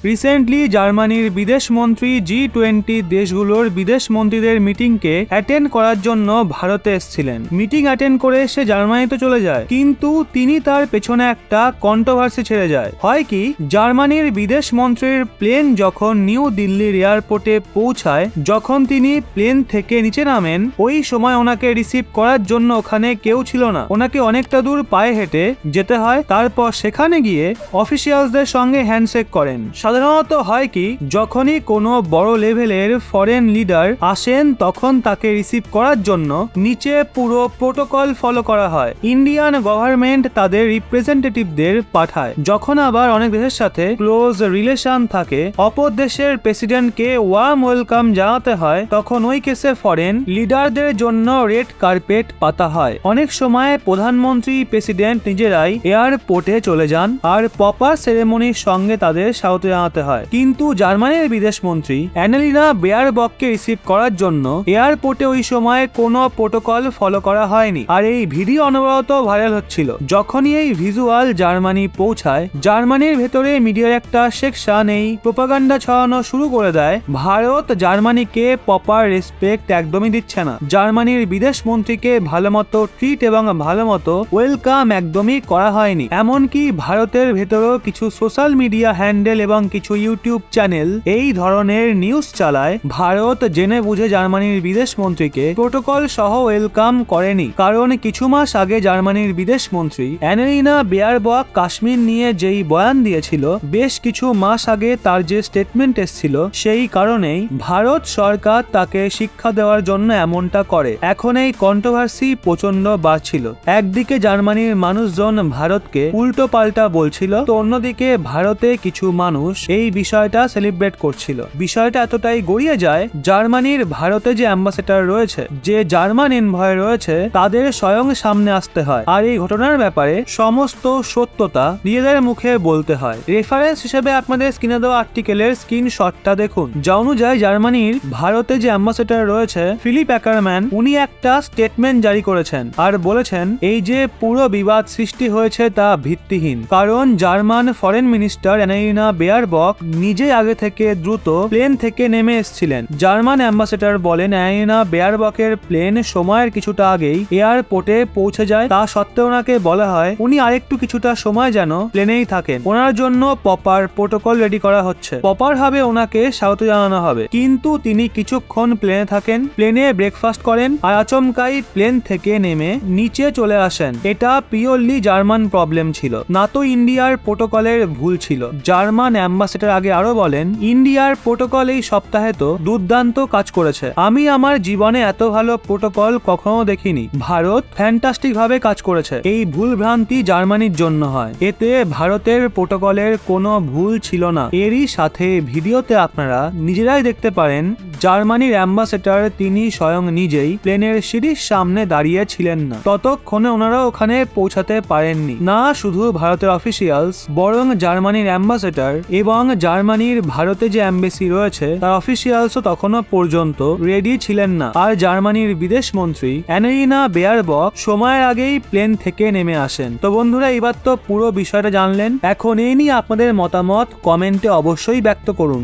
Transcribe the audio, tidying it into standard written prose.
Recently জার্মানির বিদেশ মন্ত্রী G20 দেশগুলোর বিদেশ মন্ত্রীদের মিটিংকে অ্যাটেন্ড করার জন্য ভারতে এসেছিলেন। মিটিং অ্যাটেন্ড করে সে জার্মানিতে চলে যায়, কিন্তু তিনি তার পেছনে একটা কন্ট্রোভার্সি ছেড়ে যায়। হয় কি, জার্মানির বিদেশ মন্ত্রীর প্লেন যখন নিউ দিল্লির এয়ারপোর্টে পৌঁছায়, যখন তিনি প্লেন থেকে নিচে নামেন, ওই সময় ওনাকে রিসিভ করার জন্য ওখানে কেউ ছিল না। ওনাকে অনেকটা দূর পায়ে হেঁটে যেতে হয়, তারপর সেখানে গিয়ে অফিসিয়ালসদের সঙ্গে হ্যান্ডশেক করেন। সাধারণত হয় কি, যখনই কোনো বড় লেভেলের ফরেন লিডার আসেন তখন তাকে রিসিভ করার জন্য নিচে পুরো প্রোটোকল ফলো করা হয়। ইন্ডিয়ান গভর্নমেন্ট তাদের রিপ্রেজেন্টেটিভদের পাঠায়। যখন আবার অনেক দেশের সাথে ক্লোজ রিলেশন থাকে, অপর দেশের প্রেসিডেন্টকে ওয়ার্ম ওয়েলকাম জানাতে হয়, তখন ওই কেসে ফরেন লিডারদের জন্য রেড কার্পেট পাতা হয়। অনেক সময় প্রধানমন্ত্রী প্রেসিডেন্ট নিজেরাই এয়ারপোর্টে চলে যান আর প্রপার সেরেমনির সঙ্গে তাদের স্বাগত জানাতে হয়। কিন্তু জার্মানির বিদেশ মন্ত্রী অ্যানালিনা বেয়ারবককে রিসিভ করার জন্য এয়ারপোর্টে ওই সময় কোনো প্রোটোকল ফলো করা হয়নি। আর এই ভিডিও অনবরত ভাইরাল হচ্ছিল। যখনই এই ভিজুয়াল জার্মানি পৌঁছায়, জার্মানির ভেতরে মিডিয়ার একটা সেকশন এই প্রোপাগান্ডা ছড়ানো শুরু করে দেয়, ভারত জার্মানিকে প্রপার রেসপেক্ট একদমই দিচ্ছে না, জার্মানির বিদেশ মন্ত্রীকে ভালো মতো ট্রিট এবং ভালো মতো ওয়েলকাম একদমই করা হয়নি। এমনকি ভারতের ভেতরেও কিছু সোশ্যাল মিডিয়া হ্যান্ডেল এবং কিছু ইউটিউব চ্যানেল এই ধরনের নিউজ চালায়, ভারত জেনে বুঝে জার্মানির বিদেশ মন্ত্রীকে প্রোটোকল সহ ওয়েলকাম করেনি। কারণ কিছু মাস আগে জার্মানির বিদেশ মন্ত্রী অ্যানালিনা বেয়ারবক কাশ্মীর নিয়ে যেই বয়ান দিয়েছিল, বেশ কিছু মাস আগে তার যে স্টেটমেন্ট এসেছিল, সেই কারণেই ভারত সরকার তাকে শিক্ষা দেওয়ার জন্য এমনটা করে। এখন এই কন্ট্রোভার্সি প্রচন্ড বাড়ছিল। একদিকে জার্মানির মানুষজন ভারতকে উল্টো পাল্টা বলছিল, তো অন্যদিকে ভারতে কিছু মানুষ এই বিষয়টা সেলিব্রেট করছিল। বিষয়টা এতটাই গড়িয়ে যায়, জার্মানির ভারতে যে অ্যাম্বাসেডর রয়েছে, যে জার্মান এনভয় রয়েছে, তাদের স্বয়ং সামনে আসতে হয় আর এই ঘটনার ব্যাপারে সমস্ত সত্যতা নিজেদের মুখে বলতে হয়। রেফারেন্স হিসেবে আপনাদের স্ক্রিনে দেওয়া আর্টিকেলের স্ক্রিনশটটা দেখুন, যা অনুযায়ী জার্মানির ভারতে যে অ্যাম্বাসেডর রয়েছে ফিলিপ অ্যাকারম্যান, উনি একটা স্টেটমেন্ট জারি করেছেন আর বলেছেন এই যে পুরো বিবাদ সৃষ্টি হয়েছে তা ভিত্তিহীন। কারণ জার্মান ফরেন মিনিস্টার অ্যানালিনা বেয়ারবক নিজে আগে থেকে দ্রুত প্লেন থেকে নেমে এসেছিলেন। জার্মান অ্যাম্বাসেডর বলেন অ্যানালিনা বেয়ারবকের প্লেন সময়ের কিছুটা আগেই এয়ারপোর্টে পৌঁছে যায়, তা সত্ত্বেও ওনাকে বলা হয় উনি আরেকটু কিছুটা সময় যেন প্লেনেই থাকেন, ওনার জন্য প্রপার প্রোটোকল রেডি করা হচ্ছে, প্রপার ভাবে ওনাকে স্বাগত জানানো হবে। কিন্তু তিনি কিছুক্ষণ প্লেনে থাকেন, প্লেনে ব্রেকফাস্ট করেন আর আচমকাই প্লেন থেকে নেমে নিচে চলে আসেন। এটা পিওরলি জার্মান প্রবলেম ছিল, না তো ইন্ডিয়ার প্রোটোকলের ভুল ছিল। জার্মান অ্যাম্বাসেডর আগে আরো বলেন, ইন্ডিয়ার প্রোটোকল এই সপ্তাহে তো দুর্দান্ত কাজ করেছে, আমি আমার জীবনে এত ভালো প্রোটোকল কখনো দেখিনি, ভারত ফ্যান্টাস্টিক ভাবে কাজ করেছে। এই ভুল ভ্রান্তি জার্মানির জন্য হয়, এতে ভারতের প্রোটোকলের কোনো ভুল ছিল না। এরই সাথে ভিডিওতে আপনারা নিজেরাই দেখতে পারেন জার্মানির অ্যাম্বাসেডর তিনি স্বয়ং নিজেই প্লেনের সিঁড়ির সামনে দাঁড়িয়ে ছিলেন না, ততক্ষণে ওনারা ওখানে পৌঁছাতে পারেননি। না শুধু ভারতের অফিসিয়ালস, বরং জার্মানির অ্যাম্বাসেডর এবং জার্মানির ভারতে যে এমবেসি রয়েছে তার অফিসিয়ালসও তখনও পর্যন্ত রেডি ছিলেন না। আর জার্মানির বিদেশ মন্ত্রী অ্যানালিনা বেয়ারবক সময়ের আগেই প্লেন থেকে নেমে আসেন। তো বন্ধুরা, এবার তো পুরো বিষয়টা জানলেন, এখন এই নিয়ে আপনাদের মতামত কমেন্টে অবশ্যই ব্যক্ত করুন।